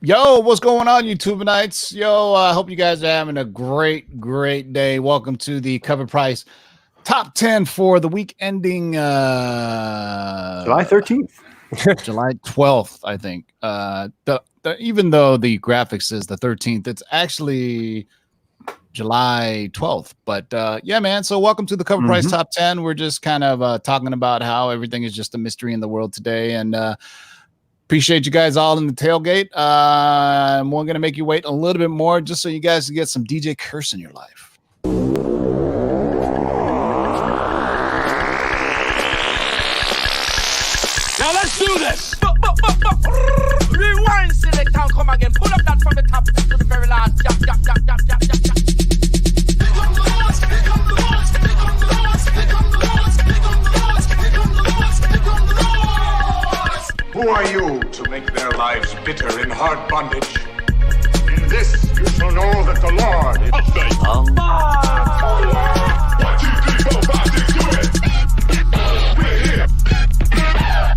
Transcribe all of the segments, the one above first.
Yo, what's going on, YouTubenites? Yo, I hope you guys are having a great day. Welcome to the CovrPrice Top 10 for the week ending July 13th. July 12th, I think. Even though the graphic says the 13th, it's actually July 12th. But yeah, man. So welcome to the CovrPrice Top 10. We're just kind of talking about how everything is just a mystery in the world today. And appreciate you guys all in the tailgate. We're going to make you wait a little bit more just so you guys can get some DJ Curse in your life. Now let's do this. Rewind, select and come again. Pull up that from the top to the very last. Jump. Who are you to make their lives bitter in hard bondage? In this you shall know that the Lord is faith. 1, 2, 3, 4, 5, 6, do it! We're here!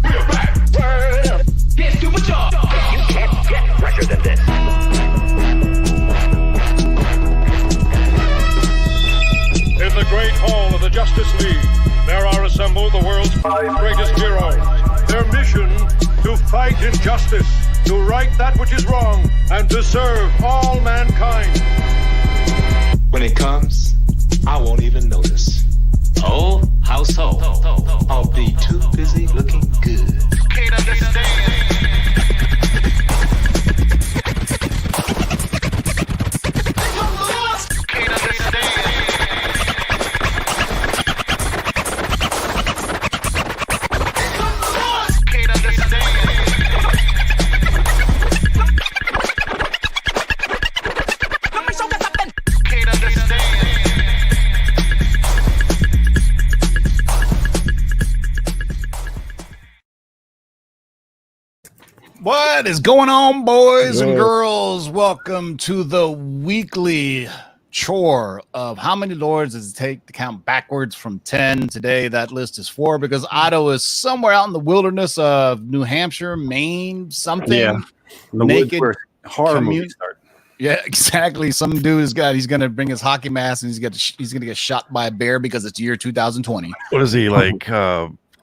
We're back! Here's to my job! You can't get fresher than this. In the great hall of the Justice League, there are assembled the world's 5 greatest heroes. Their mission, to fight injustice, to right that which is wrong, and to serve all mankind. When it comes, I won't even notice. Oh, how so? I'll be too busy looking good. You can't understand. What is going on, boys and girls? Welcome to the weekly chore of how many lords does it take to count backwards from 10. Today, that list is 4 because Otto is somewhere out in the wilderness of New Hampshire, Maine, something. Yeah, the naked woods where horror movies start. Yeah, exactly. Some dude he's gonna bring his hockey mask and he's gonna get shot by a bear because it's year 2020. What is he like?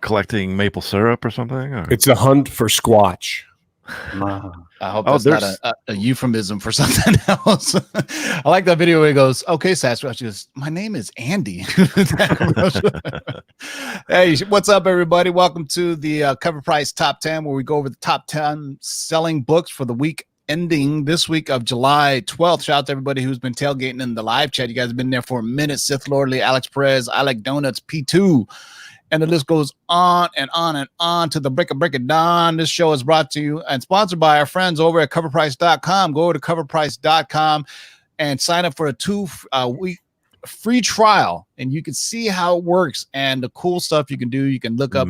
Collecting maple syrup or something? Or? It's a hunt for Squatch. I hope that's not a euphemism for something else. I like that video where he goes, "Okay, Sasquatch," he goes, "My name is Andy." Hey, what's up, everybody? Welcome to the CovrPrice Top 10, where we go over the top 10 selling books for the week ending this week of July 12th. Shout out to everybody who's been tailgating in the live chat. You guys have been there for a minute. Sith Lordly, Alex Perez, I Like Donuts, P2. And the list goes on and on and on to the break of dawn. This show is brought to you and sponsored by our friends over at CovrPrice.com. Go over to CovrPrice.com and sign up for a 2-week free trial, and you can see how it works and the cool stuff you can do. You can look up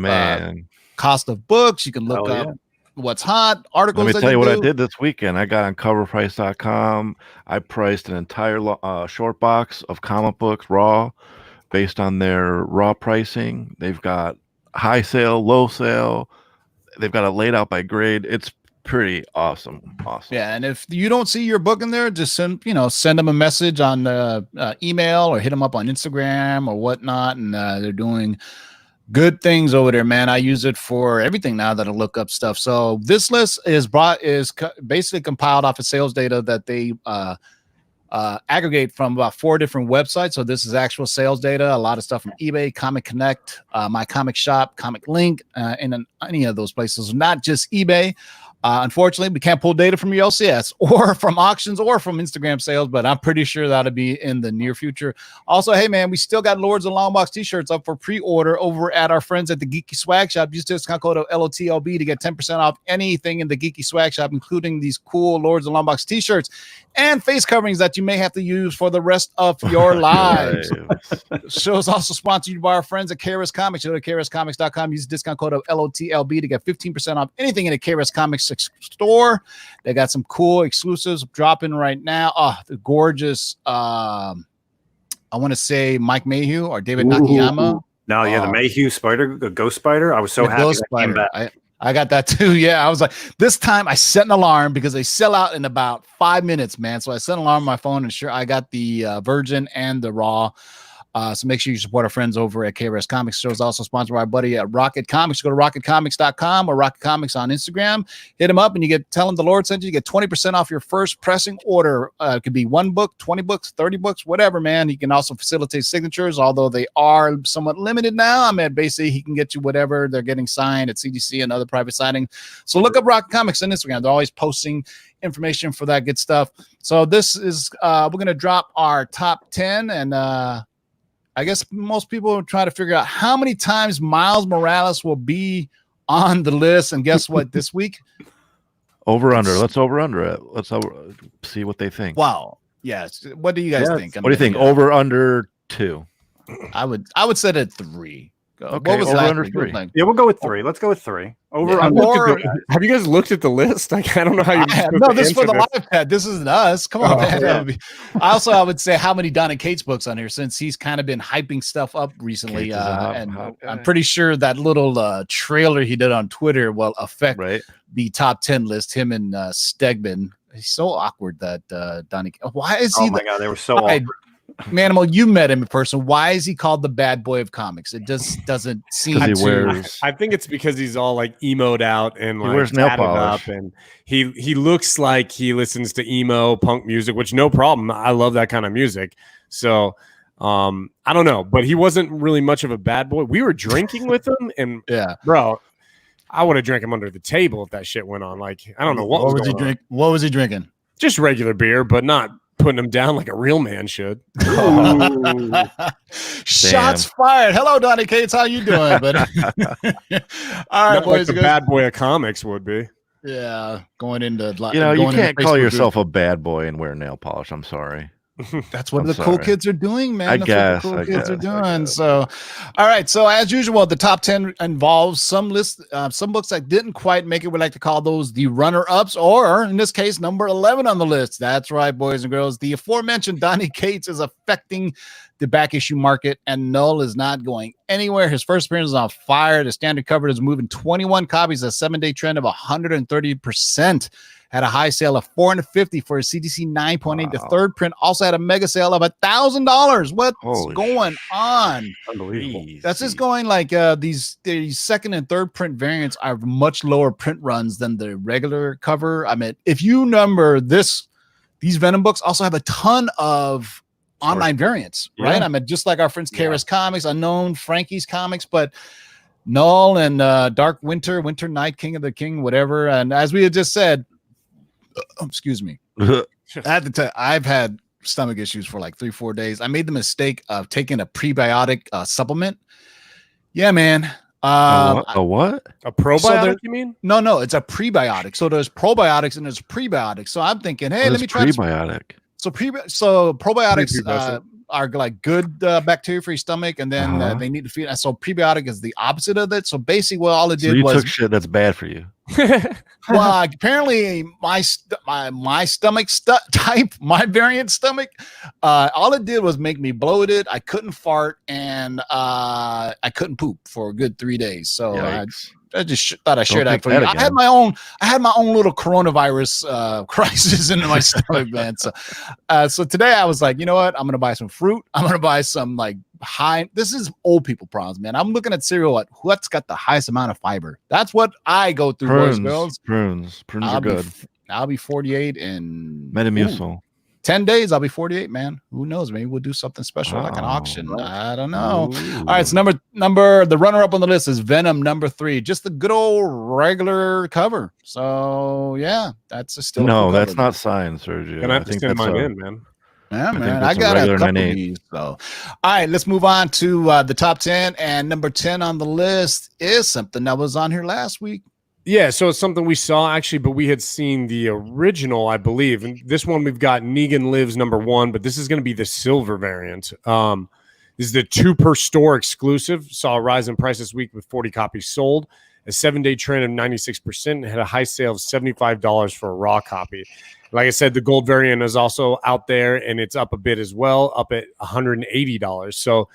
cost of books. You can look up what's hot, articles. Let me tell you what I did this weekend. I got on CovrPrice.com. I priced an entire short box of comic books raw, based on their raw pricing. They''ve got high sale, low sale. They've got it laid out by grade. It's pretty awesome. Yeah, and if you don't see your book in there, just send them a message on email or hit them up on Instagram or whatnot. And they're doing good things over there, man. I use it for everything now that I look up stuff. So this list is basically compiled off of sales data that they aggregate from about 4 different websites. So this is actual sales data, a lot of stuff from eBay, Comic Connect, My Comic Shop, Comic Link, and any of those places, not just eBay. Unfortunately, we can't pull data from your LCS or from auctions or from Instagram sales, but I'm pretty sure that'll be in the near future. Also, hey, man, we still got Lords and Longbox t-shirts up for pre-order over at our friends at the Geeky Swag Shop. Use discount code of LOTLB to get 10% off anything in the Geeky Swag Shop, including these cool Lords and Longbox t-shirts and face coverings that you may have to use for the rest of your lives. The show is also sponsored by our friends at KRS Comics. Go to KRSComics.com. Use the discount code of LOTLB to get 15% off anything in the KRS Comics store. They got some cool exclusives dropping right now. The gorgeous I want to say Mike Mayhew or David Nakayama. No, yeah, the Mayhew spider, the ghost spider. I was so happy that came back. I got that too. Yeah, I was like, this time I set an alarm because they sell out in about 5 minutes, man. So I set an alarm on my phone, and sure, I got the Virgin and the Raw. So make sure you support our friends over at KRS Comics. Show is also sponsored by our buddy at Rocket Comics. Go to rocketcomics.com or Rocket Comics on Instagram. Hit them up and tell them the Lord sent you. You get 20% off your first pressing order. It could be 1 book, 20 books, 30 books, whatever, man. He can also facilitate signatures, although they are somewhat limited now. I mean, basically, he can get you whatever they're getting signed at CDC and other private signing. So look up Rocket Comics on Instagram. They're always posting information for that good stuff. So this is, we're going to drop our top 10, and I guess most people are trying to figure out how many times Miles Morales will be on the list. And guess what? This week, Over under. Let's over under it. See what they think. wow. Yes. What do you guys think? What do you think? Over under 2. I would set it at 3. Okay, What was over last under week? 3. Yeah, we'll go with 3. Let's go with 3. Over Yeah, under. or- Have you guys looked at the list? Like, I don't know how you. No, this is for the live pad. This isn't us. Come on, Oh, man. yeah. That would be- I would say how many Don and Kate's books on here, since he's kind of been hyping stuff up recently. Kate's is a hot And guy. I'm pretty sure that little trailer he did on Twitter will affect Right. the top 10 list. Him and Stegman. He's so awkward, that Donnie. Why is he Oh my God, they were so All right, awkward. Manimal, you met him in person. Why is he called the bad boy of comics? It just doesn't seem Because he to. wears. I think it's because he's all like emoed out and He like wears nail tatted polish. up, and he looks like he listens to emo punk music, which no problem. I love that kind of music. So I don't know, but he wasn't really much of a bad boy. We were drinking with him, and Yeah. bro, I would have drank him under the table if that shit went on. Like, I don't know what was he going on. drink? What was he drinking? Just regular beer, but not putting him down like a real man should. Shots fired. Hello, Donnie Cates. How you doing? But all right, Not like boys. the and girls. bad boy of comics would be. Yeah, going into You going into can't call Facebook yourself a bad boy and wear nail polish. I'm sorry. group. That's what I'm the cool sorry. kids are doing, man. I That's guess, what the I cool kids are guess, I doing. guess. So, all right. So as usual, the top 10 involves some books that didn't quite make it. We like to call those the runner-ups, or in this case, number 11 on the list. That's right, boys and girls. The aforementioned Donnie Cates is affecting the back issue market, and Null is not going anywhere. His first appearance is on fire. The standard cover is moving 21 copies, a 7-day trend of 130%. Had a high sale of $450 for a CDC 9.8. The Wow. third print also had a mega sale of $1,000. What's Holy going on? Unbelievable. That's just going like these second and third print variants are much lower print runs than the regular cover. I mean, if you number these Venom books also have a ton of online variants, right? Yeah. I mean, just like our friends KRS Comics, Unknown, Frankie's Comics, but Null and Dark Winter, Winter Night, King of the King, whatever. And as we had just said, excuse me, at the time, I've had stomach issues for like 3-4 days. I made the mistake of taking a prebiotic supplement. Yeah, man. A what? A probiotic, there- you mean? No, it's a prebiotic. So there's probiotics and there's prebiotics. So I'm thinking, hey, What let is me try this. prebiotic. So probiotics Prepubescent. are like good bacteria for your stomach, and then they need to feed. So prebiotic is the opposite of it. So basically, what all it So did you was, took shit that's bad for you. well, apparently my stomach type, my variant stomach, all it did was make me bloated. I couldn't fart, and I couldn't poop for a good 3 days. So Yikes. I just thought I shared that take for that you. I had again. my own little coronavirus crisis in my stomach, man. So today I was like, you know what? I'm gonna buy some fruit. I'm gonna buy some like this is old people problems, man. I'm looking at cereal at what's got the highest amount of fiber. That's what I go through, boys and girls. Prunes are good. I'll be 48 in Metamucil. 10 days. I'll be 48, man. Who knows? Maybe we'll do something special like an Oh, auction. right. I don't know. Ooh. All right, so the runner up on the list is Venom number 3, just the good old regular cover. So yeah, that's still a No, cool that's cover. not signed, Sergio. Gonna have I to think send that's mine a- in, man. Yeah, think man. I that's a got a regular couple of 9/8. these. So, all right, let's move on to the top 10. And number 10 on the list is something that was on here last week. Yeah, so it's something we saw actually, but we had seen the original, I believe. And this one we've got Negan Lives number 1, but this is going to be the silver variant. This is the 2 per store exclusive. Saw a rise in price this week with 40 copies sold. A 7-day trend of 96%, had a high sale of $75 for a raw copy. Like I said, the gold variant is also out there, and it's up a bit as well, up at $180. So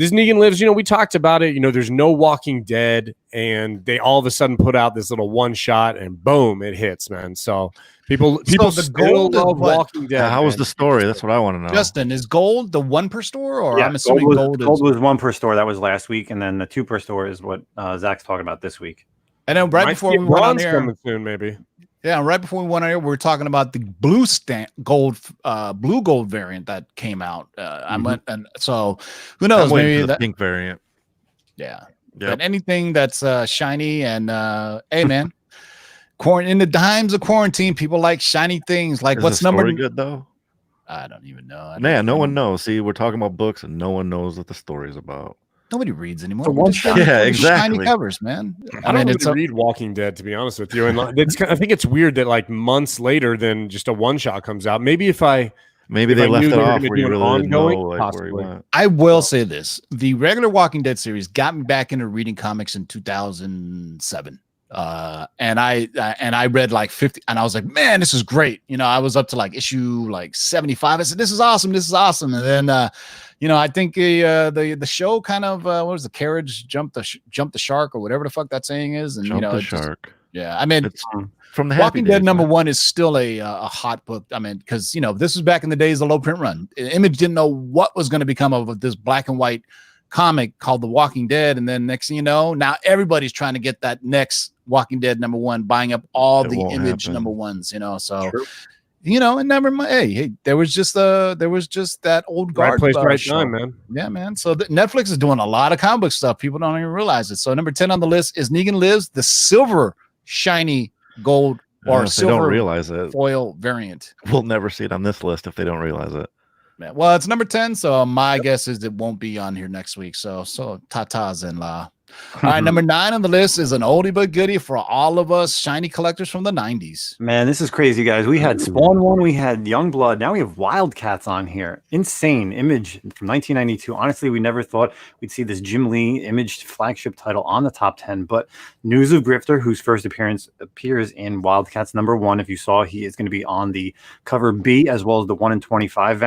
this Negan Lives, we talked about it. There's no Walking Dead, and they all of a sudden put out this little one shot, and boom, it hits, man. So people the still gold is love what? Walking Dead. How was man. the story? That's what I want to know. Justin, is gold the one per store, or Yeah, I'm assuming gold was 1 per store. That was last week, and then the 2 per store is what Zach's talking about this week. And then right Might before see we went on bronze here, coming soon, maybe. yeah, right before we went on here, we were talking about the blue gold variant that came out. I went, and so who knows? I'm waiting Maybe for the that. pink variant. Yeah, Yep. but anything that's shiny and hey, man, in the times of quarantine, people like shiny things. Like Is what's the number? story good though? I don't even know. Man, no one knows. See, we're talking about books, and no one knows what the story's about. Nobody reads anymore. So We one just shot. get Yeah, shiny exactly. covers, man. I don't really read Walking Dead, to be honest with you. And I think it's weird that like months later than just a one shot comes out. Maybe if Maybe If they I left knew it they were off gonna where do you an really didn't know ongoing, where he possibly. went. I will say this: the regular Walking Dead series got me back into reading comics in 2007. And I read like 50, and I was like, man, this is great. I was up to like issue like 75. I said, this is awesome. And then, I think the show kind of what was the carriage jumped the shark or whatever the fuck that saying is, and Jump the it just- shark. yeah, I mean, It's from the Walking Happy Dead Days, number man. one is still a hot book. I mean, because this was back in the days of low print run. Image didn't know what was going to become of this black and white comic called The Walking Dead, and then next thing you know, now everybody's trying to get that next Walking Dead number one, buying up all It the won't Image happen. number ones. So True. and never mind. Hey, there was just that old right guard place, right show. time, man. Yeah, man. So Netflix is doing a lot of comic book stuff. People don't even realize it. So number 10 on the list is Negan Lives, the silver shiny gold or If they don't silver realize it, foil variant. we'll never see it on this list if they don't realize it. Yeah, well, it's number 10, so my guess is it won't be on here next week. So tatas and la. All right, number 9 on the list is an oldie but goodie for all of us shiny collectors from the 90s. Man, this is crazy, guys. We had Spawn 1, we had Youngblood. Now we have Wildcats on here. Insane Image from 1992. Honestly, we never thought we'd see this Jim Lee Image flagship title on the top 10. But News of Grifter, whose first appearance appears in Wildcats number 1. If you saw, he is going to be on the cover B as well as the 1 in 25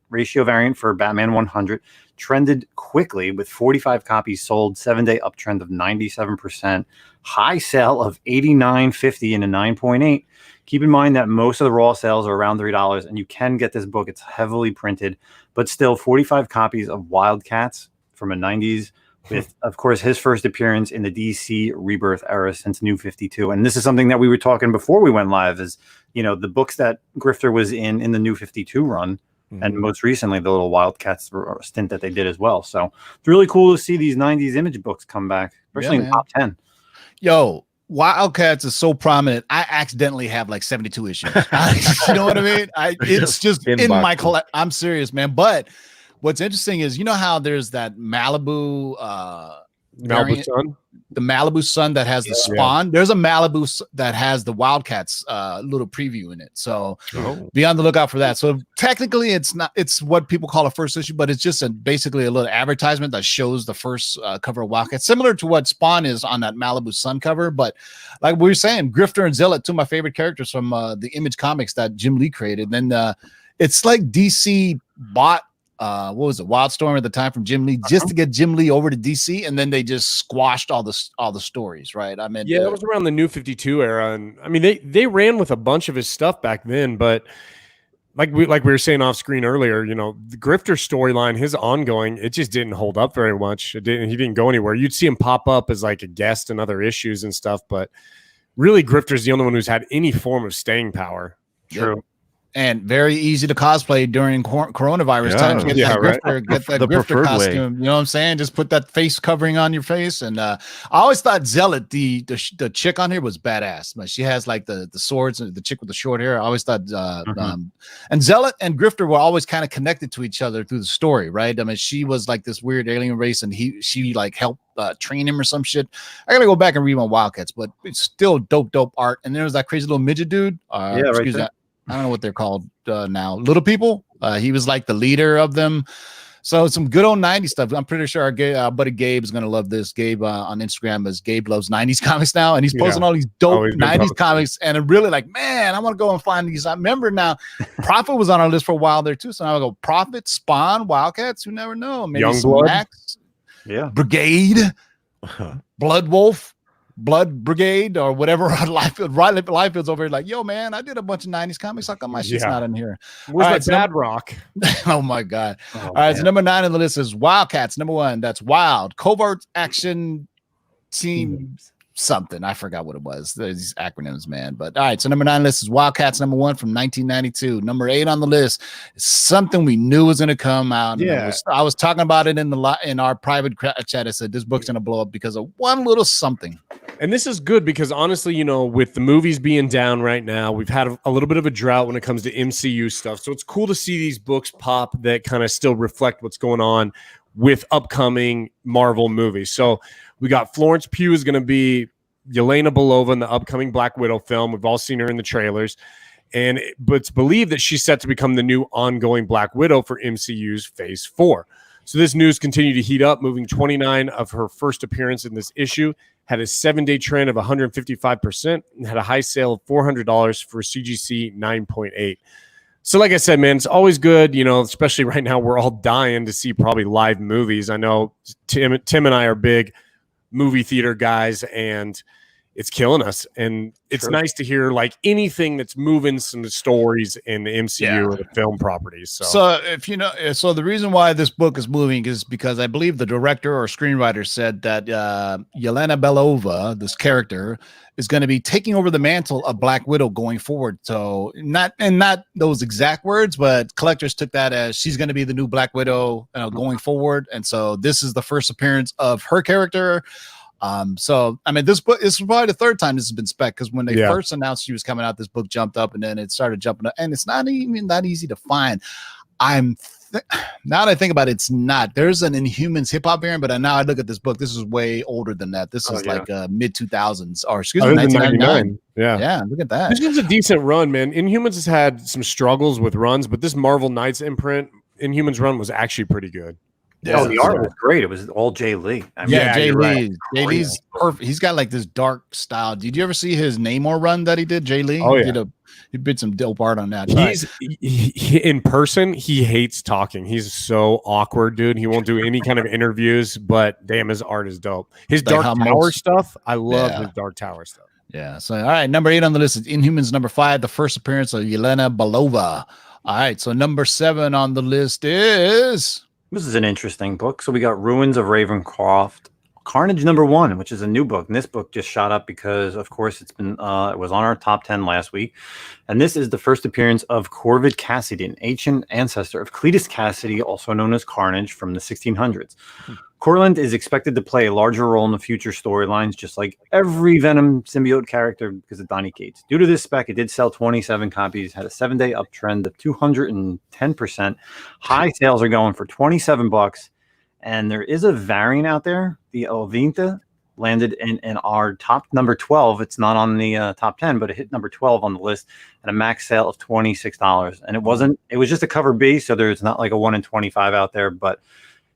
ratio variant for Batman 100. Trended quickly with 45 copies sold, 7-day uptrend of 97%, high sale of $89.50 and a 9.8. Keep in mind that most of the raw sales are around $3, and you can get this book. It's heavily printed, but still 45 copies of Wildcats from a 90s with, of course, his first appearance in the DC Rebirth era since New 52. And this is something that we were talking before we went live is, the books that Grifter was in the New 52 run. And most recently, the little Wildcats stint that they did as well. So it's really cool to see these 90s Image books come back, especially in top 10. Yo, Wildcats is so prominent. I accidentally have like 72 issues. You know what I mean? It's just in my collect. I'm serious, man. But what's interesting is, how there's that Malibu variant, Sun. the Malibu Sun that has the Spawn. There's a Malibu that has the Wildcats little preview in it. So be on the lookout for that. So technically it's what people call a first issue, but it's just basically a little advertisement that shows the first cover of Wildcats, similar to what Spawn is on that Malibu Sun cover. But like we were saying, Grifter and Zealot, two of my favorite characters from the Image comics that Jim Lee created. And it's like DC bought what was it, Wildstorm at the time from Jim Lee, just to get Jim Lee over to DC, and then they just squashed all the stories, right? I mean, Yeah, that was around the New 52 era, and I mean they ran with a bunch of his stuff back then, but like we were saying off screen earlier, the Grifter storyline, his ongoing, it just didn't hold up very much. He didn't go anywhere. You'd see him pop up as like a guest in other issues and stuff, but really Grifter's the only one who's had any form of staying power. True. And very easy to cosplay during coronavirus times. Get that Grifter costume. You know what I'm saying? Just put that face covering on your face. And I always thought Zealot, the chick on here, was badass. But she has like the swords and the chick with the short hair. I always thought, and Zealot and Grifter were always kind of connected to each other through the story, right? I mean, she was like this weird alien race, and she like helped train him or some shit. I gotta go back and read on Wildcats, but it's still dope art. And there was that crazy little midget dude. Excuse me. I don't know what they're called now. Little people. He was like the leader of them. So some good old 90s stuff. I'm pretty sure our buddy Gabe is going to love this. Gabe on Instagram, as Gabe loves 90s comics now. And he's posting all these dope 90s comics. And I'm really like, man, I want to go and find these. I remember now, Prophet was on our list for a while there too. So now I go Prophet, Spawn, Wildcats. You never know. Maybe some Youngblood. Max. Yeah. Brigade, Blood Wolf, Blood Brigade, or whatever. Liefield's over here like, yo, man, I did a bunch of 90s comics. How come my shit's not in here? Where's All my right, so Bad Rock? Oh my God. Oh, All right, so man. number 9 on the list is Wildcats. Number 1, that's Wild Covert Action Team something. I forgot what it was. These acronyms, man. But all right, so number 9 on the list is Wildcats. Number 1 from 1992. Number 8 on the list is something we knew was going to come out. And Yeah. I was talking about it in our private chat. I said this book's going to blow up because of one little something. And this is good because honestly, you know, with the movies being down right now, we've had a little bit of a drought when it comes to MCU stuff. So it's cool to see these books pop that kind of still reflect what's going on with upcoming Marvel movies. So we got Florence Pugh is going to be Yelena Belova in the upcoming Black Widow film. We've all seen her in the trailers. But it's believed that she's set to become the new ongoing Black Widow for MCU's Phase 4. So this news continued to heat up, moving 29 of her first appearance in this issue, had a 7-day trend of 155%, and had a high sale of $400 for CGC 9.8. So like I said, man, it's always good, you know, especially right now, we're all dying to see probably live movies. I know Tim and I are big movie theater guys, and it's killing us. And it's nice to hear like anything that's moving some stories in the MCU or the film properties. So if you know, so the reason why this book is moving is because I believe the director or screenwriter said that Yelena Belova, this character, is going to be taking over the mantle of Black Widow going forward. So not those exact words, but collectors took that as she's going to be the new Black Widow going forward. And so this is the first appearance of her character. So I mean, this book is probably the third time this has been spec, because when they first announced she was coming out, this book jumped up, and then it started jumping up, and it's not even that easy to find. Now that I think about it, it's not. There's an Inhumans hip hop variant, but now I look at this book. This is way older than that. This is like mid 2000s, or excuse me, 1999. Yeah, look at that. This was a decent run, man. Inhumans has had some struggles with runs, but this Marvel Knights imprint, Inhumans run, was actually pretty good. Yeah, the art was great. It was all Jay Lee. I mean, Jay Lee. Right. Jay Lee's perfect. He's got like this dark style. Did you ever see his Namor run that he did, Jay Lee? Oh, yeah. He did some dope art on that. He in person, he hates talking. He's so awkward, dude. He won't do any kind of interviews, but damn, his art is dope. His Like Dark Tower stuff, I love his Dark Tower stuff. Yeah. So, all right, number 8 on the list is Inhumans. Number 5, the first appearance of Yelena Belova. All right, so number 7 on the list is... This is an interesting book. So we got Ruins of Ravencroft, Carnage #1, which is a new book. And this book just shot up because, of course, it's been it was on our top 10 last week. And this is the first appearance of Corvid Cassidy, an ancient ancestor of Cletus Cassidy, also known as Carnage, from the 1600s. Corland is expected to play a larger role in the future storylines, just like every Venom symbiote character, because of Donny Cates. Due to this spec, it did sell 27 copies, had a 7-day uptrend of 210%. High sales are going for $27. And there is a variant out there, the Ovinta, landed in our top number 12. It's not on the top 10, but it hit number 12 on the list at a max sale of $26. And it was just a cover B, so there's not like a 1 in 25 out there, but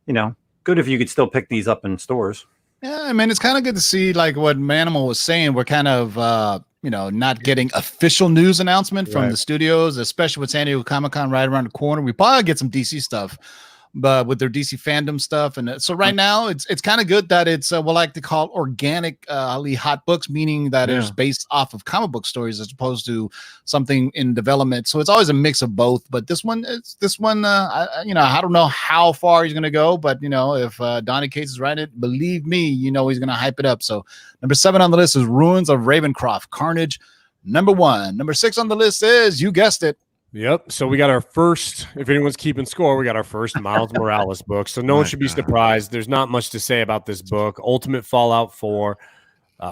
you know, good if you could still pick these up in stores. Yeah, I mean, it's kind of good to see, like what Manimal was saying. We're kind of, not getting official news announcement from the studios, especially with San Diego Comic-Con right around the corner. We probably get some DC stuff, but with their DC fandom stuff. And so right now it's kind of good that it's what I like to call organically hot books, meaning that it's based off of comic book stories as opposed to something in development. So it's always a mix of both, but this one, I don't know how far he's going to go, but if Donny Cates is writing it, believe me, he's going to hype it up. So number 7 on the list is Ruins of Ravencroft, Carnage #1. Number 6 on the list is, you guessed it, Yep. So we got our first, if anyone's keeping score, we got our first Miles Morales book. So no one should be surprised. There's not much to say about this book. Ultimate Fallout 4,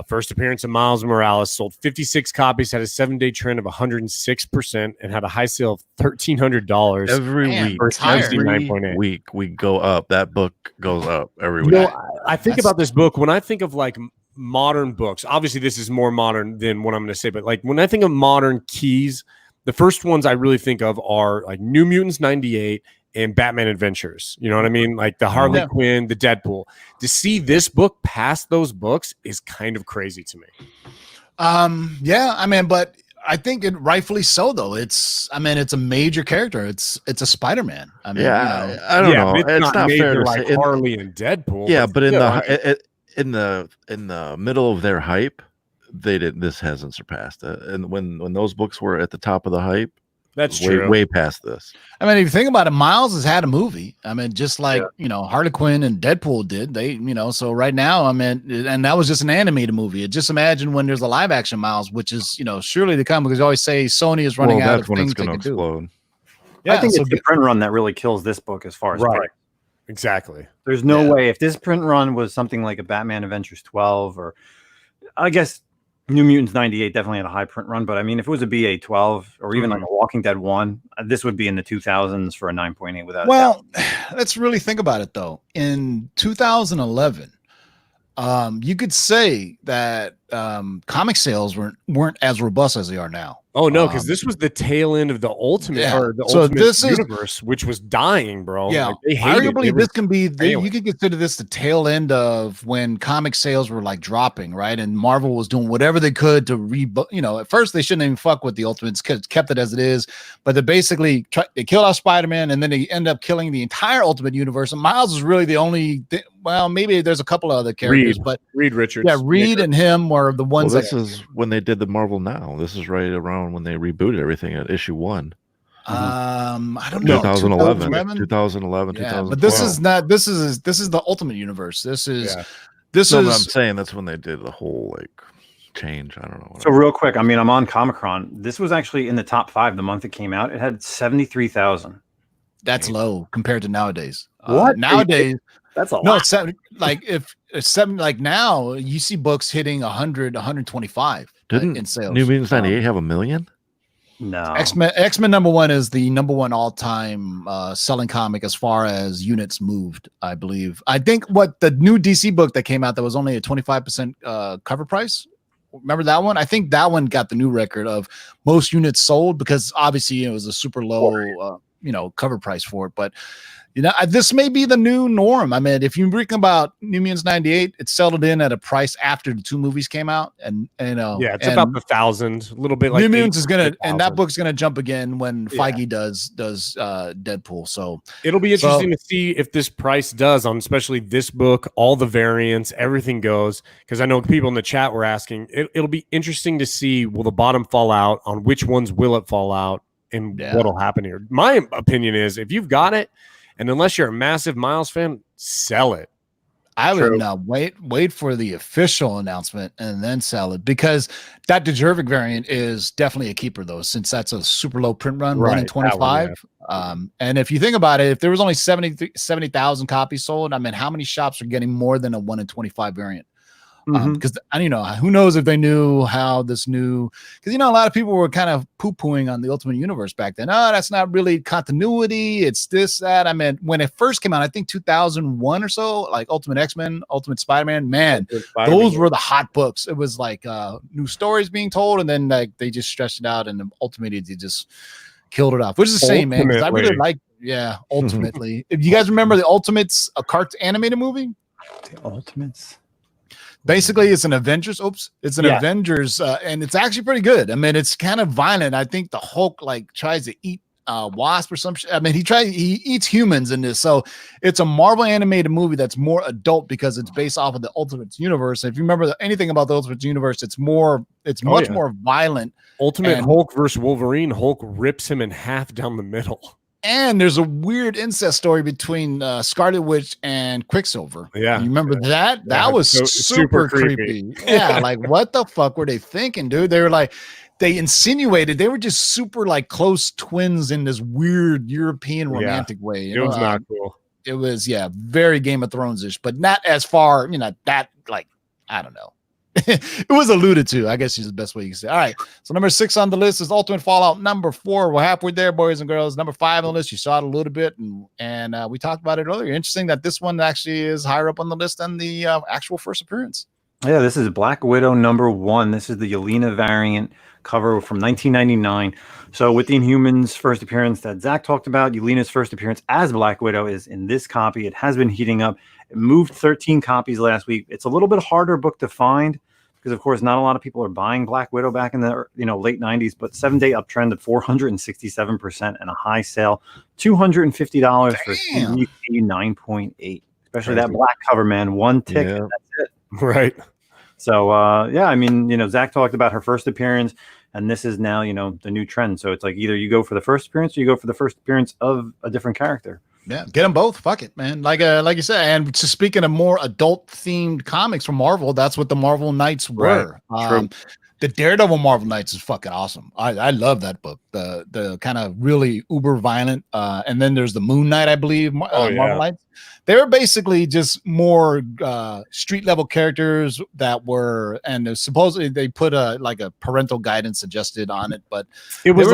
first appearance of Miles Morales, sold 56 copies, had a 7-day trend of 106%, and had a high sale of $1,300 every week. We go up. That book goes up every week. I think about this book when I think of like modern books. Obviously, this is more modern than what I'm going to say, but like when I think of modern keys, the first ones I really think of are like New Mutants 98 and Batman Adventures. You know what I mean? Like the Harley Quinn, the Deadpool. To see this book past those books is kind of crazy to me. Yeah, I mean, but I think it rightfully so, though. It's a major character. It's a Spider-Man. I mean, Yeah, I don't know. but It's not major fair to like say. Harley and Deadpool. Yeah, but in still, in the middle of their hype, they did. This hasn't surpassed it. And when those books were at the top of the hype, that's way, true. way past this. I mean, if you think about it, Miles has had a movie. I mean, just like Harley Quinn and Deadpool did. They, so right now, I mean, and that was just an animated movie. Just imagine when there's a live action Miles, which is surely to come, because you always say Sony is running out That's of when things it's going to explode. Yeah, I think it's the print run that really kills this book as far as price. Exactly. There's no way if this print run was something like a Batman Adventures 12, or I guess New Mutants 98 definitely had a high print run, but I mean, if it was a BA 12 or even like a Walking Dead 1, this would be in the 2000s for a 9.8 without. Well, let's really think about it though. In 2011, you could say that comic sales weren't as robust as they are now. Oh no, because this was the tail end of the Ultimate or the so Ultimate this universe, which was dying, bro. Yeah, like, they hated it. arguably this can be you could consider this the tail end of when comic sales were like dropping, right? And Marvel was doing whatever they could to at first they shouldn't even fuck with the Ultimates, kept it as it is, but they basically they killed off Spider-Man, and then they end up killing the entire Ultimate universe. And Miles is really the only well, maybe there's a couple of other characters, but Reed Richards. Yeah, Reed and him were the ones. Well, this is when they did the Marvel Now. This is right around when they rebooted everything at issue 1. I don't know. 2011. Yeah, 2012. but this is not. This is the Ultimate Universe. This is. This I'm is. saying that's when they did the whole change. I don't know. So real quick, I mean, I'm on Comic-Con. This was actually in the top 5 the month it came out. It had 73,000. That's low compared to nowadays. What nowadays? That's a lot. No, it's like now you see books hitting 100, 125 in sales. New Mutants 98 have 1 million? No. X-Men #1 is the #1 all-time selling comic as far as units moved, I believe. I think what the new DC book that came out that was only a 25% cover price. Remember that one? I think that one got the new record of most units sold, because obviously it was a super low cover price for it. But this may be the new norm. I mean, if you're thinking about New Mutants 98, it settled in at a price after the 2 movies came out, and it's about the 1,000, a little bit like New Mutants is gonna, and that book's gonna jump again when Feige does Deadpool. So it'll be interesting to see if this price does on especially this book, all the variants, everything goes. Because I know people in the chat were asking. It'll be interesting to see, will the bottom fall out? On which ones will it fall out? And what'll happen here? My opinion is, if you've got it, and unless you're a massive Miles fan, sell it. I would wait for the official announcement and then sell it, because that Djurjevic variant is definitely a keeper though, since that's a super low print run, 1 in 25. And if you think about it, if there was only 70,000 copies sold, I mean, how many shops are getting more than a 1 in 25 variant? Because who knows if they knew how this new, because a lot of people were kind of poo-pooing on the Ultimate Universe back then. Oh, that's not really continuity, it's this, that. I mean, when it first came out, I think 2001 or so, like Ultimate X-Men, Ultimate Spider-Man, those were the hot books. It was like new stories being told, and then like they just stretched it out, and ultimately they just killed it off, which is the same, man, because I really like ultimately. If you guys remember the Ultimates, a animated movie? The Ultimates. Basically, it's an Avengers. It's an Avengers, and it's actually pretty good. I mean, it's kind of violent. I think the Hulk tries to eat Wasp or some shit. I mean, he eats humans in this. So it's a Marvel animated movie that's more adult because it's based off of the Ultimates universe. If you remember anything about the Ultimates universe, it's much more violent. Hulk versus Wolverine. Hulk rips him in half down the middle. And there's a weird incest story between Scarlet Witch and Quicksilver. Yeah. You remember that? That was super creepy. Yeah. Like, what the fuck were they thinking, dude? They were they insinuated they were just super close twins in this weird European romantic way. It was not cool. It was, very Game of Thrones-ish, but not as far, that, I don't know. It was alluded to, I guess is the best way you can say. All right, so number 6 on the list is Ultimate Fallout. Number 4, we're halfway there, boys and girls. Number 5 on the list, you saw it a little bit, and we talked about it earlier. Interesting that this one actually is higher up on the list than the actual first appearance. Yeah, this is Black Widow number 1. This is the Yelena variant cover from 1999. So with the Inhumans first appearance that Zach talked about, Yelena's first appearance as Black Widow is in this copy. It has been heating up. It moved 13 copies last week. It's a little bit harder book to find, because of course not a lot of people are buying Black Widow back in the late 90s, but 7-day uptrend at 467% and a high sale, $250 for Damn. CGC 9.8. Especially that black cover, man. One tick, Yeah. and that's it. Right. So yeah, I mean, Zach talked about her first appearance, and this is now the new trend. So it's like either you go for the first appearance or you go for the first appearance of a different character. Yeah, get them both. Fuck it, man. Like you said, and just speaking of more adult themed comics from Marvel, that's what the Marvel Knights were. True. The Daredevil Marvel Knights is fucking awesome. I love that book. The kind of really uber violent. And then there's the Moon Knight, I believe. Marvel Knights. They were basically just more street level characters that were, and supposedly they put a parental guidance adjusted on it, but it was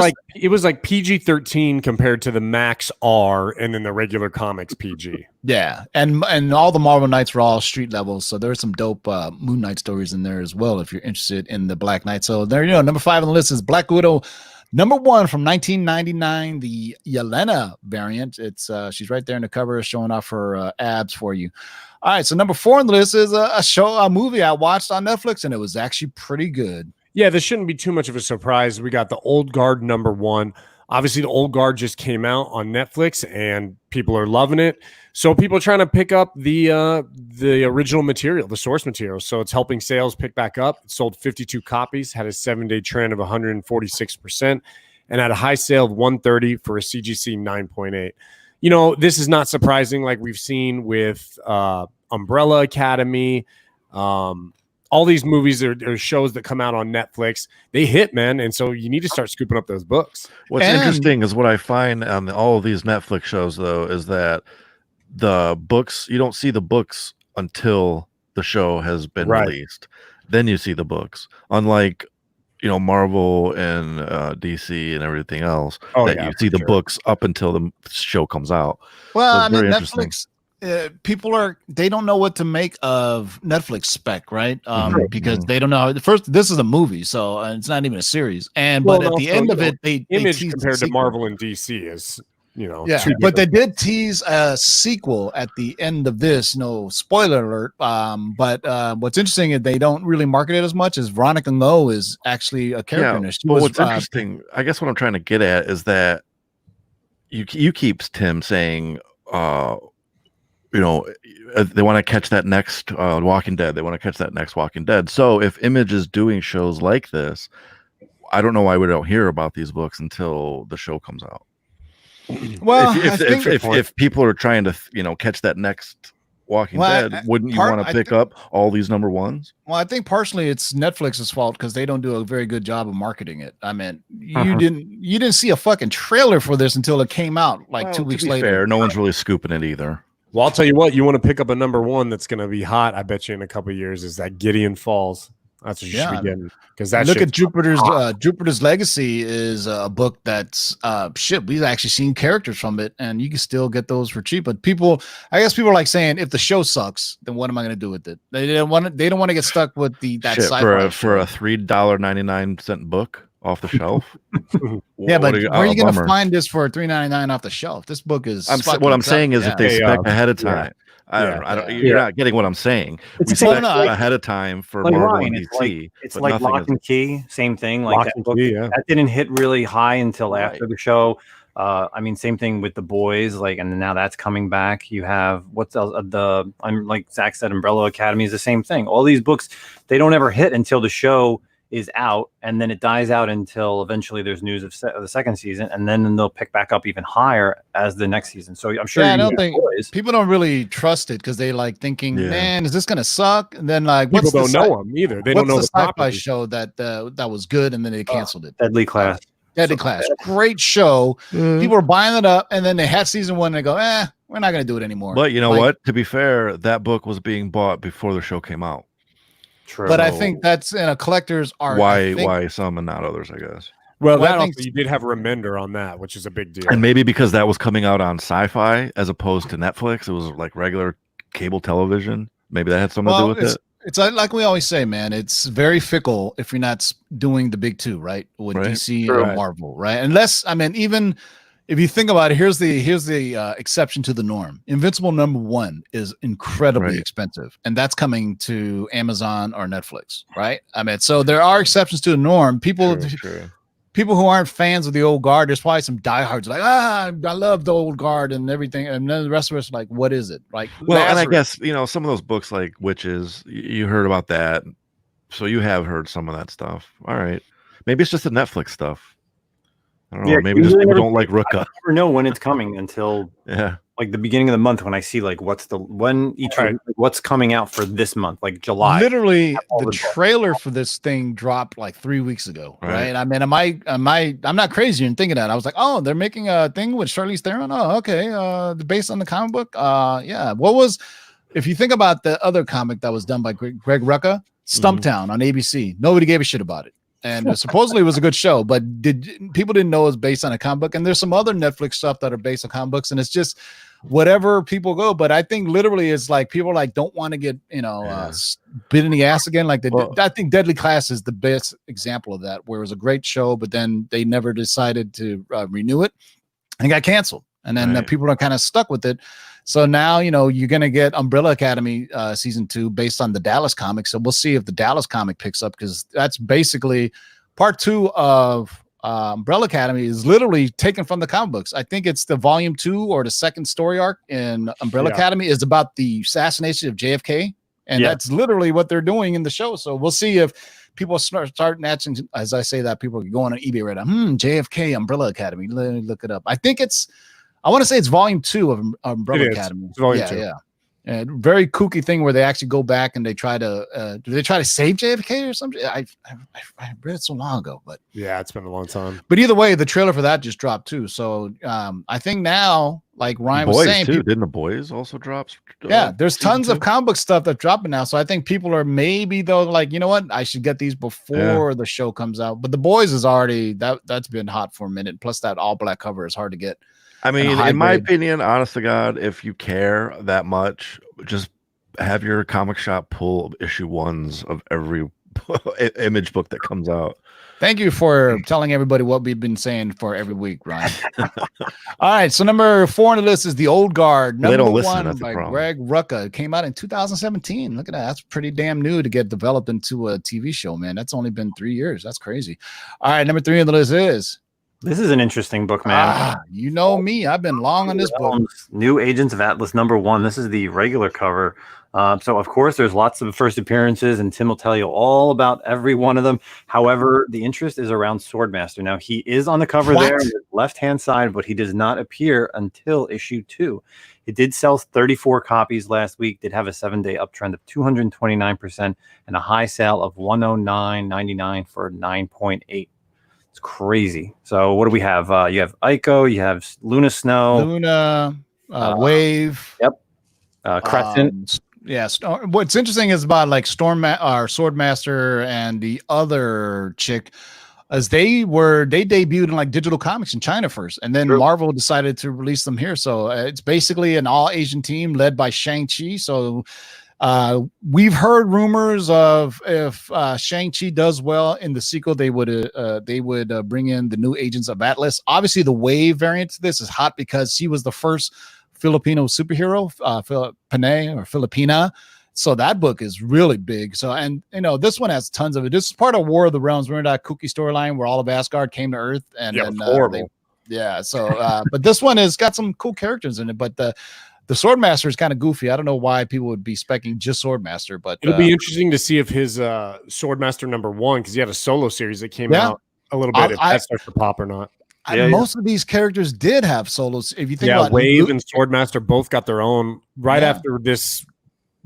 like PG-13 compared to the Max R and then the regular comics PG. Yeah, and all the Marvel Knights were all street level, so there's some dope Moon Knight stories in there as well if you're interested in the Black Knight. So there, number 5 on the list is Black Widow. Number 1 from 1999, the Yelena variant. It's she's right there in the cover, showing off her abs for you. All right, so number 4 on the list is a movie I watched on Netflix, and it was actually pretty good. Yeah, this shouldn't be too much of a surprise. We got the Old Guard number 1. Obviously, the Old Guard just came out on Netflix, and people are loving it. So people are trying to pick up the original material, the source material. So it's helping sales pick back up. It sold 52 copies, had a 7-day trend of 146%, and had a high sale of 130 for a CGC 9.8. This is not surprising, like we've seen with Umbrella Academy. All these movies are shows that come out on Netflix. They hit, man, and so you need to start scooping up those books. What's interesting is what I find on all of these Netflix shows, though, is that the books, you don't see the books until the show has been released. Then you see the books. Unlike, Marvel and DC and everything else, you see the books up until the show comes out. Well, so Netflix, people they don't know what to make of Netflix spec, right? Because they don't know. First, this is a movie, so it's not even a series. But at the end of it, they Image compared to Marvel and DC is but they did tease a sequel at the end of this. No spoiler alert. But what's interesting is they don't really market it as much as Veronica Lowe is actually a character in this. But what's interesting, I guess what I'm trying to get at is that you keep Tim saying, they want to catch that next Walking Dead. They want to catch that next Walking Dead. So if Image is doing shows like this, I don't know why we don't hear about these books until the show comes out. Well, if people are trying to catch that next Walking Dead, wouldn't you want to pick up all these number 1s? Well, I think partially it's Netflix's fault because they don't do a very good job of marketing it. I mean, you didn't see a fucking trailer for this until it came out 2 weeks later. Fair, no one's really scooping it either. Well, I'll tell you what, you want to pick up a number 1 that's going to be hot, I bet you, in a couple of years, is that Gideon Falls. That's what you should be getting. Because look at Jupiter's Legacy is a book that's we've actually seen characters from it, and you can still get those for cheap. But I guess people are like saying, if the show sucks, then what am I going to do with it? They don't want to get stuck with that sci-fi for a $3.99 book off the shelf. Yeah, but where are you going to find this for $3.99 off the shelf? This book is. What I'm saying is, if they spec ahead of time. You're not getting what I'm saying. We spec ahead of time for Marvel and DC. It's like Lock and Key, same thing. Like that book, that didn't hit really high until after the show. Same thing with The Boys. And now that's coming back. You have what's else? Like Zach said, Umbrella Academy is the same thing. All these books, they don't ever hit until the show is out, and then it dies out until eventually there's news of the second season, and then they'll pick back up even higher as the next season. So I'm sure I don't think people don't really trust it because they thinking, man, is this gonna suck? And then people don't know them either. They don't know the sci-fi show that was good, and then they canceled it. Deadly Class. Great show. People are buying it up, and then they had season 1 and they go, we're not gonna do it anymore. But you know what? To be fair, that book was being bought before the show came out. True. But I think that's in a collector's art. Why some and not others, I guess. Well, that also, you did have Remender on that, which is a big deal. And maybe because that was coming out on Sci-Fi as opposed to Netflix, it was like regular cable television. Maybe that had something to do with it. It's like we always say, man. It's very fickle if you're not doing the big 2, right? With DC or Marvel, right? Unless, even if you think about it, here's the exception to the norm. Invincible #1 is incredibly Right. expensive, and that's coming to Amazon or Netflix, right? I mean, so there are exceptions to the norm. People who aren't fans of the old guard, there's probably some diehards like, I love the old guard and everything, and then the rest of us are like, what is it? Like, Well, and I Lazarus. guess some of those books like Witches, you heard about that, so you have heard some of that stuff. All right, maybe it's just the Netflix stuff. I don't know. Yeah, Maybe just usually people never- don't like I Ruka. never know when it's coming until Yeah. like the beginning of the month when I see like what's coming out for this month, like July. Literally, all the the- trailer for this thing dropped like 3 weeks ago, Right. right? I mean, I'm not crazy in thinking that. I was like, oh, they're making a thing with Charlize Theron. Oh, okay. Based on the comic book. Yeah. If you think about the other comic that was done by Greg Rucka, Stumptown on ABC, nobody gave a shit about it. And supposedly it was a good show, but people didn't know it was based on a comic book. And there's some other Netflix stuff that are based on comic books, and it's just whatever people go. But I think literally it's like people like don't want to get bit in the ass again. Like I think Deadly Class is the best example of that, where it was a great show, but then they never decided to renew it and got canceled. And then people are kind of stuck with it. So now, you're going to get Umbrella Academy season 2 based on the Dallas comic. So we'll see if the Dallas comic picks up, because that's basically part 2 of Umbrella Academy is literally taken from the comic books. I think it's the volume 2 or the second story arc in Umbrella Academy is about the assassination of JFK. And that's literally what they're doing in the show. So we'll see if people start matching. As I say that, people are going on eBay right now. JFK Umbrella Academy. Let me look it up. I want to say it's volume 2 of Umbrella Academy. It's volume 2. Yeah. And very kooky thing where they actually go back and they try to do they try to save JFK or something? I read it so long ago, but yeah, it's been a long time. But either way, the trailer for that just dropped too. So I think now, like Ryan was saying, didn't the boys also drop? Yeah, there's tons of comic book stuff that's dropping now. So I think people are maybe though like, you know what, I should get these before the show comes out. But the boys is already that's been hot for a minute. Plus that all black cover is hard to get. I mean, in my opinion, honest to God, if you care that much, just have your comic shop pull issue 1s of every Image book that comes out. Thank you for telling everybody what we've been saying for every week, Ryan. All right, so number 4 on the list is The Old Guard. Number they don't listen, 1 that's the by problem. Greg Rucka. It came out in 2017. Look at that. That's pretty damn new to get developed into a TV show, man. That's only been 3 years. That's crazy. All right, number 3 on the list is... This is an interesting book, man. You know me. I've been long on this book. New Agents of Atlas #1. This is the regular cover. So, of course, there's lots of first appearances, and Tim will tell you all about every one of them. However, the interest is around Swordmaster. Now, he is on the cover there on the left-hand side, but he does not appear until issue 2. It did sell 34 copies last week, did have a 7-day uptrend of 229% and a high sale of $109.99 for 9.8. It's crazy. So what do we have? You have Ico, you have Luna Snow, Wave. Yep. Crescent. Yes. What's interesting is about like Swordmaster and the other chick, as they debuted in like digital comics in China first, and then Marvel decided to release them here. So it's basically an all Asian team led by Shang-Chi. So we've heard rumors of if Shang-Chi does well in the sequel, they would bring in the new Agents of Atlas. Obviously, the Wave variant to this is hot because she was the first Filipino superhero, Filipina. So that book is really big. So, and this one has tons of it. This is part of War of the Realms. Remember that kooky storyline where all of Asgard came to Earth, and then horrible. But this one has got some cool characters in it. But the Swordmaster is kind of goofy. I don't know why people would be specking just Swordmaster, but it'll be interesting to see if his Swordmaster #1, because he had a solo series that came out a little bit, if that starts to pop or not. Most of these characters did have solos. If you think about Wave and Swordmaster both got their own right after this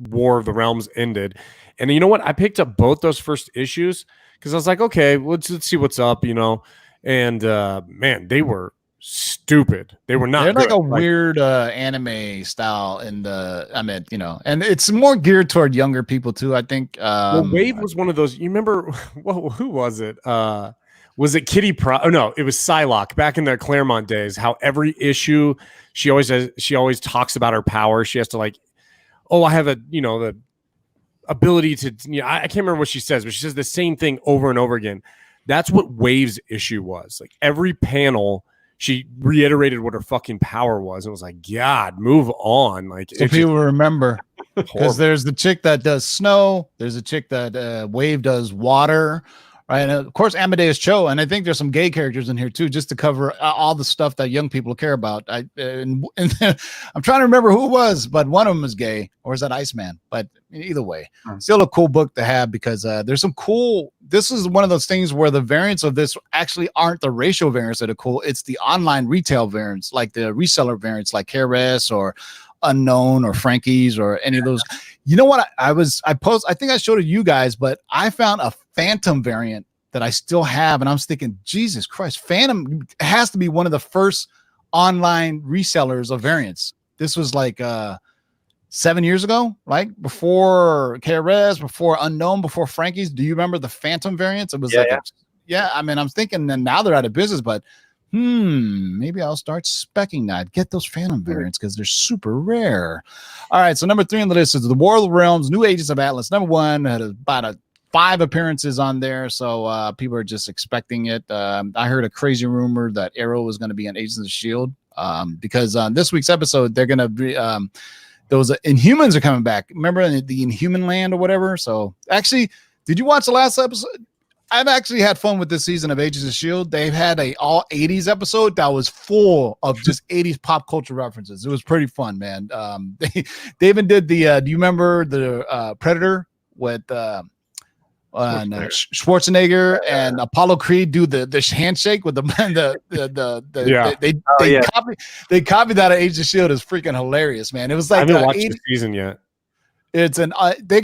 War of the Realms ended. And you know what? I picked up both those first issues because I was like, okay, let's see what's up, And man, they were stupid. They were not. They're like a weird anime style, and and it's more geared toward younger people too. I think. Wave was one of those. You remember? Who was it? Was it Kitty Pryde? Oh no, it was Psylocke back in the Claremont days. How every issue she always talks about her power. She has to like, oh, I have the ability to. I can't remember what she says, but she says the same thing over and over again. That's what Wave's issue was. Like every panel, she reiterated what her fucking power was. It was like, God, move on. Like, So it's people remember, because horrible. there's the chick that does snow. There's a chick that Wave does water. Right. And of course, Amadeus Cho. And I think there's some gay characters in here, too, just to cover all the stuff that young people care about. And I'm trying to remember who it was, but one of them is gay, or is that Iceman? But either way, still a cool book to have, because there's some cool. This is one of those things where the variants of this actually aren't the ratio variants that are cool. It's the online retail variants, like the reseller variants, like KRS or Unknown or Frankie's or any of those. You know what? I think I showed it to you guys, but I found a Phantom variant that I still have, and I'm thinking, Jesus Christ, Phantom has to be one of the first online resellers of variants. This was like 7 years ago, like before KRS, before Unknown, before Frankie's. Do you remember the Phantom variants? It was I mean, I'm thinking, and now they're out of business, but maybe I'll start specking that. Get those Phantom variants because they're super rare. All right, so number 3 on the list is the War of the Realms, New Agents of Atlas. Number 1 had about 5 appearances on there, so people are just expecting it. I heard a crazy rumor that Arrow was going to be on Agents of S.H.I.E.L.D. Because on this week's episode, they're going to be those Inhumans are coming back. Remember the Inhuman Land or whatever? So actually, did you watch the last episode? I've actually had fun with this season of Agents of S.H.I.E.L.D. They've had a all 80s episode that was full of just 80s pop culture references. It was pretty fun, man. They even did the do you remember the Predator with Schwarzenegger and Apollo Creed do the handshake with they copied that at Agents of S.H.I.E.L.D. It's freaking hilarious, man. It was like I haven't watched the season yet. It's an they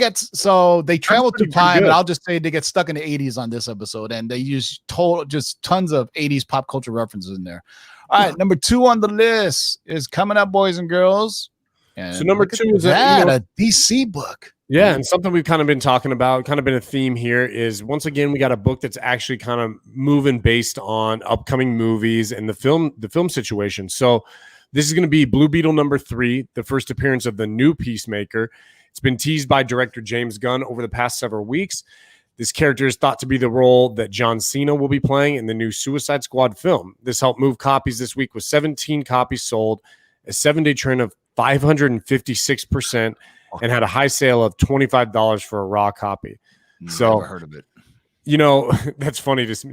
travel through time, and I'll just say they get stuck in the 80s on this episode, and they use just tons of 80s pop culture references in there. All right, number 2 on the list is coming up, boys and girls. And so number 2 is a DC book. Yeah, and something we've kind of been talking about, kind of been a theme here, is once again we got a book that's actually kind of moving based on upcoming movies and the film situation. So this is going to be Blue Beetle number 3, the first appearance of the new Peacemaker. It's been teased by director James Gunn over the past several weeks. This character is thought to be the role that John Cena will be playing in the new Suicide Squad film. This helped move copies this week with 17 copies sold, a 7-day trend of 556%, and had a high sale of $25 for a raw copy. Never heard of it. You know, that's funny. Just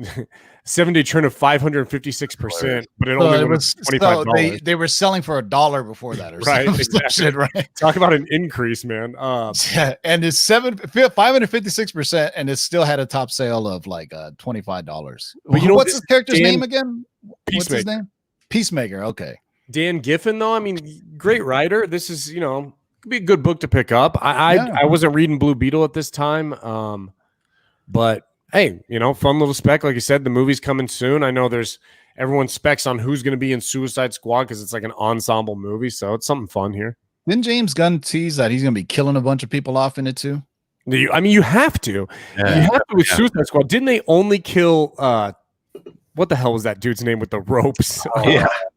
7-day trend of 556%, but it only was $25. They were selling for $1 before that, or right? Exactly. Shit, right. Talk about an increase, man. Yeah, and it's 556%, and it still had a top sale of like $25. But you know what's his character's name again? Peacemaker. What's his name? Peacemaker. Okay. Dan Giffen, though, I mean, great writer. This is, could be a good book to pick up. I wasn't reading Blue Beetle at this time, but hey, fun little spec. Like you said, the movie's coming soon. I know everyone specs on who's going to be in Suicide Squad because it's like an ensemble movie, so it's something fun here. Didn't James Gunn tease that he's going to be killing a bunch of people off in it too? I mean, you have to. Yeah. You have to with Suicide Squad. Didn't they only kill? What the hell was that dude's name with the ropes?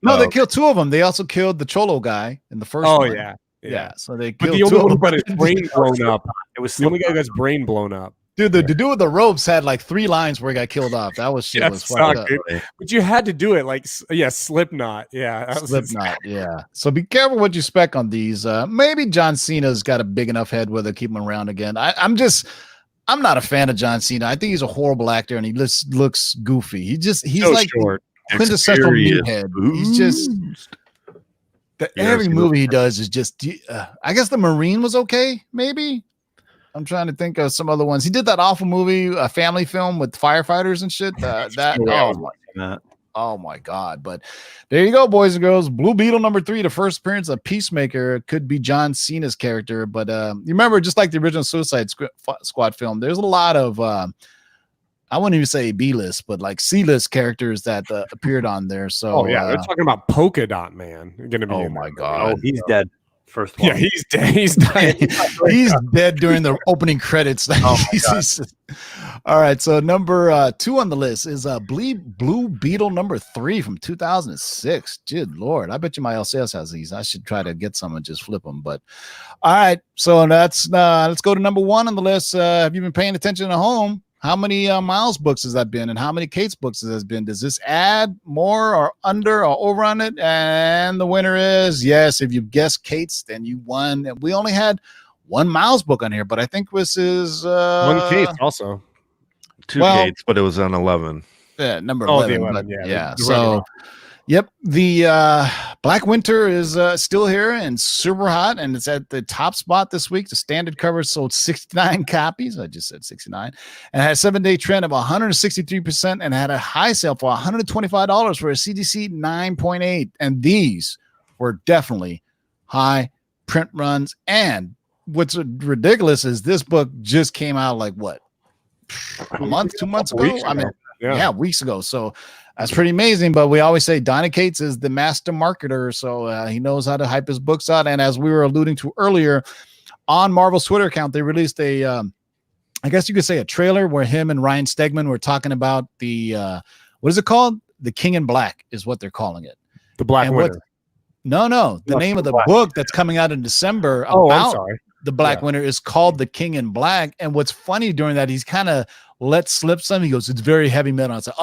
No, they killed 2 of them. They also killed the Cholo guy in the first one. Yeah. So they killed the only 2 one of who got his them. brain blown up. It was the only guy who got his brain blown up. Dude, the dude with the ropes had like 3 lines where he got killed off. That was shit. Was fucked up. But you had to do it. Like, Slipknot. Yeah. Slipknot. Yeah. So be careful what you spec on these. Maybe John Cena's got a big enough head where they keep him around again. I'm not a fan of John Cena. I think he's a horrible actor, and he looks goofy. He's so like short. Quintessential meathead. He's just every movie he does is just. I guess The Marine was okay. Maybe. I'm trying to think of some other ones. He did that awful movie, a family film with firefighters and shit. Oh my God. But there you go, boys and girls. Blue Beetle number 3, the first appearance of Peacemaker, could be John Cena's character. But you remember, just like the original Suicide Squad film, there's a lot of, I wouldn't even say B-list, but like C-list characters that appeared on there. So, they're talking about Polka Dot Man. Gonna be oh my God. Oh, he's dead. First one. Yeah, he's dead. He's dead. He's dead during the opening credits. All right, so number 2 on the list is Blue Beetle number 3 from 2006. Good Lord, I bet you my LCS has these. I should try to get some and just flip them. But all right, so that's let's go to number 1 on the list. Have you been paying attention at home? How many Miles books has that been, and how many Kate's books has that been? Does this add more or under or over on it? And the winner is yes. If you guessed Kate's, then you won. And we only had one Miles book on here, but I think this is one case also. Two Kates, but it was on 11. Yeah, number 11. The 11, yeah. The So, yep, the Black Winter is still here and super hot, and it's at the top spot this week. The standard cover sold 69 copies. I just said 69, and had a 7-day trend of 163%, and had a high sale for $125 for a CDC 9.8. And these were definitely high print runs. And what's ridiculous is this book just came out like what? A month, 2 months ago. I mean, yeah, weeks ago. So that's pretty amazing. But we always say Donny Cates is the master marketer, so he knows how to hype his books out. And as we were alluding to earlier, on Marvel's Twitter account, they released a, I guess you could say, a trailer where him and Ryan Stegman were talking about the, what is it called? The King in Black is what they're calling it. The Black Winter. No, the name of the book that's coming out in December I'm sorry. The Black Winter is called The King in Black. And what's funny during that, he's kind of let slip some. He goes, it's very heavy metal. I said,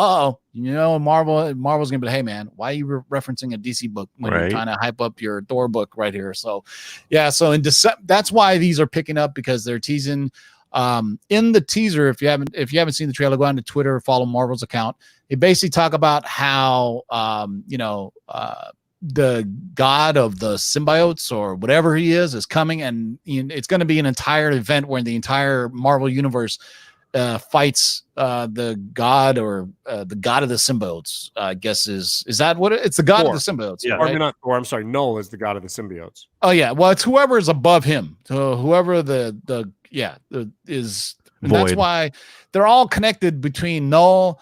Marvel's gonna be like, hey man, why are you referencing a DC book when you're trying to hype up your Thor book right here? So yeah, so in December, that's why these are picking up, because they're teasing in the teaser. If you haven't seen the trailer, go on to Twitter, follow Marvel's account. They basically talk about how the god of the symbiotes or whatever he is coming, and it's going to be an entire event where the entire Marvel universe fights the god or the god of the symbiotes. I guess is that what it's the god Thor. of the symbiotes? Yeah, right? I mean, not Thor. I'm sorry, Null is the god of the symbiotes. Oh yeah, well it's whoever is above him. So whoever is. And that's why they're all connected between Null.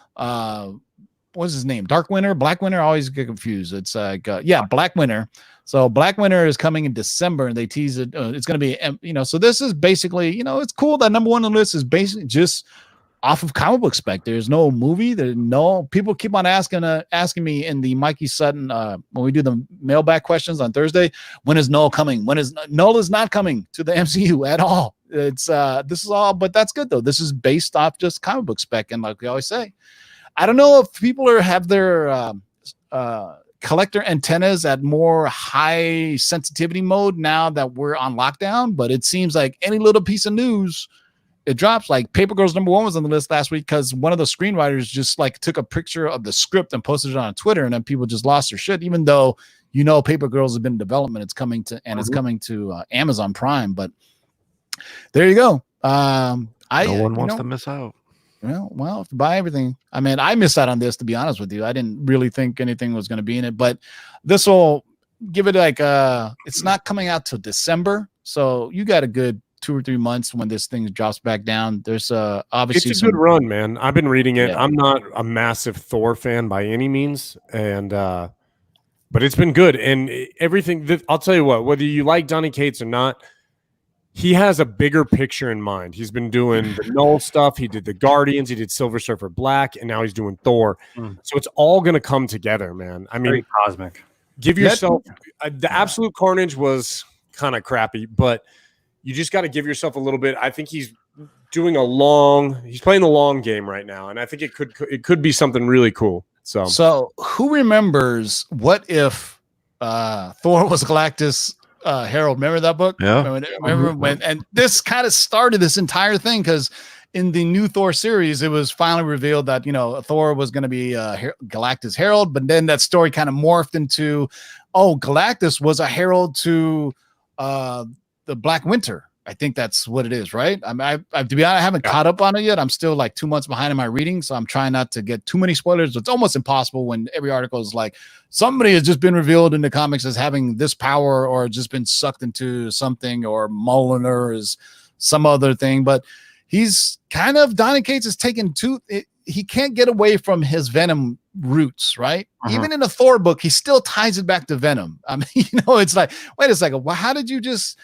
What's his name? Dark Winter, Black Winter. I always get confused. It's like Black Winter. So Black Winter is coming in December, and they tease it. It's going to be So this is basically it's cool that number one on the list is basically just off of comic book spec. There's no movie. There's no people keep on asking me in the Mikey Sutton when we do the mailbag questions on Thursday. When is Null coming? Null is not coming to the MCU at all. It's this is all, but that's good though. This is based off just comic book spec, and like we always say. I don't know if people have their collector antennas at more high sensitivity mode now that we're on lockdown, but it seems like any little piece of news, it drops. Like Paper Girls number 1 was on the list last week because one of the screenwriters just like took a picture of the script and posted it on Twitter, and then people just lost their shit, even though Paper Girls has been in development. It's coming to it's coming to Amazon Prime, but there you go. No one wants to miss out. Well, to buy everything. I mean, I missed out on this, to be honest with you. I didn't really think anything was going to be in it, but this will give it like it's not coming out till December, so you got a good 2 or 3 months when this thing drops back down. There's obviously it's a good run, man. I've been reading it. Yeah. I'm not a massive Thor fan by any means, and but it's been good. And everything. I'll tell you what. Whether you like Donny Cates or not, he has a bigger picture in mind. He's been doing the Null stuff. He did the Guardians. He did Silver Surfer Black, and now he's doing Thor. So it's all going to come together, man. I mean, very cosmic. Give yourself the Absolute Carnage was kind of crappy, but you just got to give yourself a little bit. I think he's playing the long game right now, and I think it could be something really cool. So who remembers what if Thor was Galactus? Harold, remember that book? Yeah. Remember when? And this kind of started this entire thing because in the new Thor series, it was finally revealed that Thor was going to be Galactus Herald, but then that story kind of morphed into, Galactus was a herald to the Black Winter. I think that's what it is, right? I mean, to be honest, I haven't caught up on it yet. I'm still like 2 months behind in my reading, so I'm trying not to get too many spoilers. It's almost impossible when every article is like somebody has just been revealed in the comics as having this power or just been sucked into something, or Molinar is some other thing. But he's kind of Donny Cates is taken he can't get away from his Venom roots, right? Even in a Thor book, he still ties it back to Venom. I mean, it's like, wait a second, well, how did you just?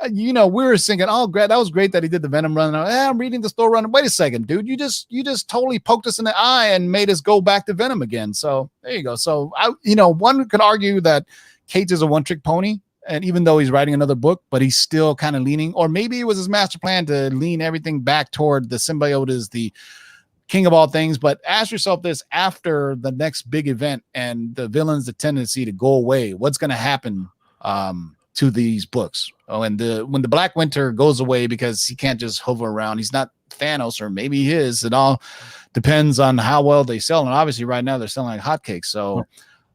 We were thinking, great, that was great that he did the Venom run. I'm reading the Thor run. Wait a second, dude, you just totally poked us in the eye and made us go back to Venom again. So there you go. So one could argue that Cates is a one-trick pony, and even though he's writing another book, but he's still kind of leaning, or maybe it was his master plan to lean everything back toward the symbiote is the king of all things. But ask yourself this: after the next big event and the villain's the tendency to go away, what's going to happen to these books? Oh, and when the Black Winter goes away because he can't just hover around, he's not Thanos, or maybe he is. It all depends on how well they sell, and obviously right now they're selling like hotcakes. So,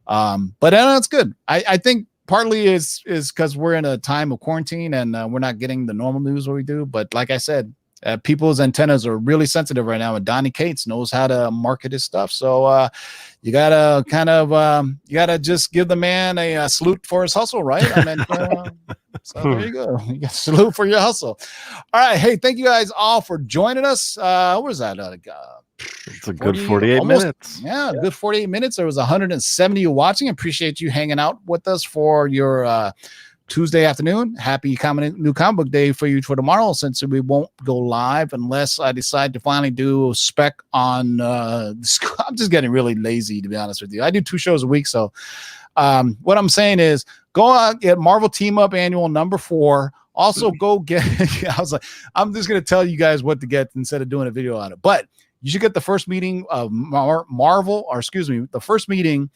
but it's good. I think partly is because we're in a time of quarantine and we're not getting the normal news what we do. But like I said, people's antennas are really sensitive right now, and Donnie Cates knows how to market his stuff. So you gotta just give the man a salute for his hustle, right? I mean, so there you go. You got a salute for your hustle. All right, hey, thank you guys all for joining us. What was that? It's a good 48 minutes. Yeah, good 48 minutes. There was 170 you watching. Appreciate you hanging out with us for your Tuesday afternoon. Happy new comic book day for you for tomorrow, since we won't go live unless I decide to finally do a spec on I'm just getting really lazy, to be honest with you. I do 2 shows a week, so what I'm saying is go out, get Marvel Team Up Annual number 4. Also go get I'm just gonna tell you guys what to get instead of doing a video on it. But you should get the first meeting of the first meeting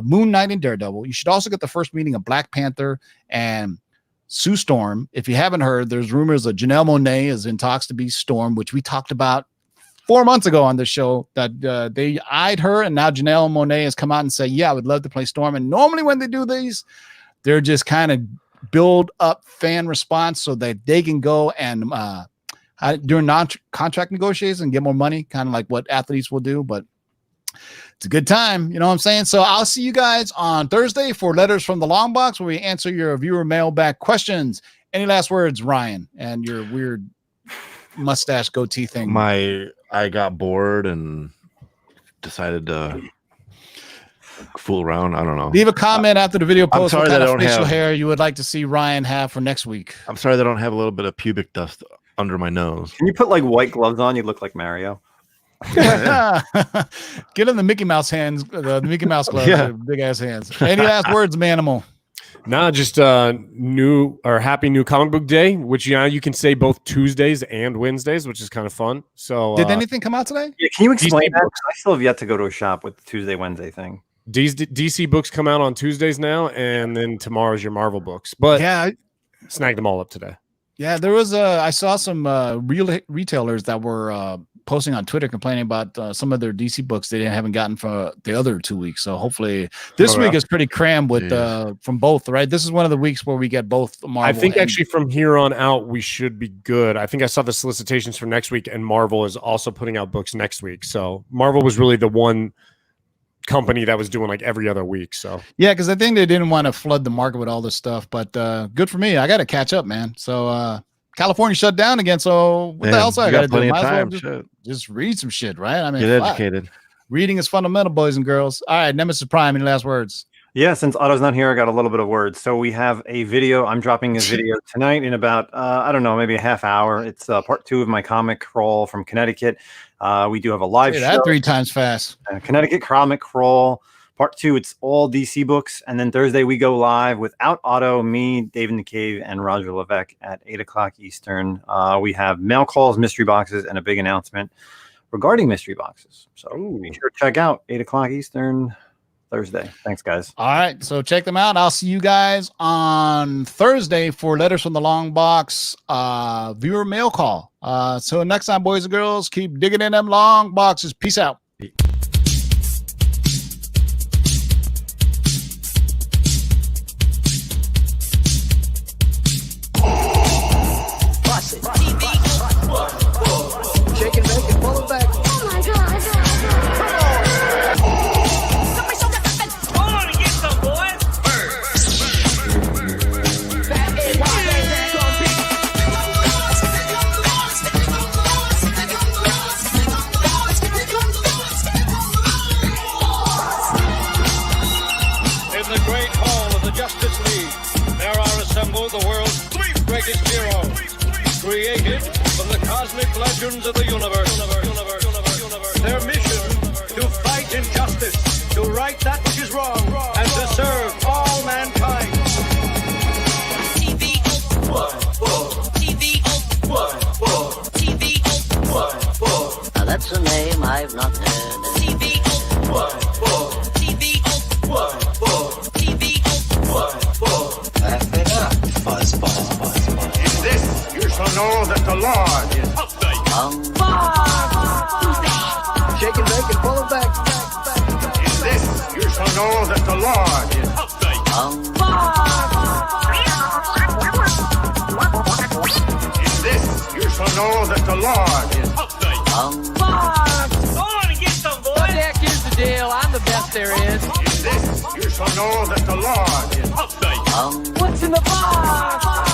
Moon Knight and Daredevil. You should also get the first meeting of Black Panther and Sue Storm. If you haven't heard, there's rumors that Janelle Monáe is in talks to be Storm, which we talked about 4 months ago on the show, that they eyed her, and now Janelle Monáe has come out and said, yeah, I would love to play Storm. And normally when they do these, they're just kind of build up fan response so that they can go and during non-contract negotiations and get more money, kind of like what athletes will do. But it's a good time, you know what I'm saying? So I'll see you guys on Thursday for Letters from the Long Box, where we answer your viewer mailbag questions. Any last words, Ryan, and your weird mustache goatee thing? I got bored and decided to fool around. I don't know. Leave a comment after the video post. I'm sorry what that kind I of don't facial have hair you would like to see Ryan have for next week. I'm sorry that I don't have a little bit of pubic dust under my nose. Can you put like white gloves on? You look like Mario. Get in the Mickey Mouse hands, the Mickey Mouse gloves, big ass hands. Any last words, Manimal? Nah, just new or happy new comic book day, which you can say both Tuesdays and Wednesdays, which is kind of fun. So did anything come out today? Yeah, can you explain that? I still have yet to go to a shop with the Tuesday, Wednesday thing. DC books come out on Tuesdays now, and then tomorrow's your Marvel books. But yeah, snagged them all up today. Yeah, there was I saw some real retailers that were posting on Twitter complaining about some of their DC books they haven't gotten for the other 2 weeks. So hopefully this week is pretty crammed with from both, right? This is one of the weeks where we get both Marvel. I think actually from here on out we should be good. I think I saw the solicitations for next week, and Marvel is also putting out books next week. So Marvel was really the one company that was doing like every other week. So yeah, because I think they didn't want to flood the market with all this stuff, but good for me. I got to catch up, man. So California shut down again, so what the else I got to do? Might as well just read some shit, right? I mean, get educated. Reading is fundamental, boys and girls. All right, Nemesis Prime, any last words? Yeah, since Otto's not here, I got a little bit of words. So we have a video. I'm dropping a video tonight in about, I don't know, maybe a half hour. It's part 2 of my comic crawl from Connecticut. We do have a live show. That 3 times fast. Connecticut comic crawl. Part 2, it's all DC books. And then Thursday, we go live without Otto, me, Dave in the Cave, and Roger Levesque at 8 o'clock Eastern. We have mail calls, mystery boxes, and a big announcement regarding mystery boxes. So be sure to check out 8 o'clock Eastern Thursday. Thanks, guys. All right, so check them out. I'll see you guys on Thursday for Letters from the Long Box viewer mail call. So next time, boys and girls, keep digging in them long boxes. Peace out. Shake and make it, pull it back. Oh my God. Hold on and get some, boys. In the great hall of the Justice League, there are assembled the world's 3 greatest heroes, created from the cosmic legends of the universe. Their mission, to fight injustice, to right that which is wrong, and to serve all mankind. know that the Lord is update. Shake and bake and pull it back. In this you shall know that the Lord is update. In this you shall know that the Lord is update. What the heck is the deal? I'm the best there is. In this you shall know that the Lord is update. What's in the box?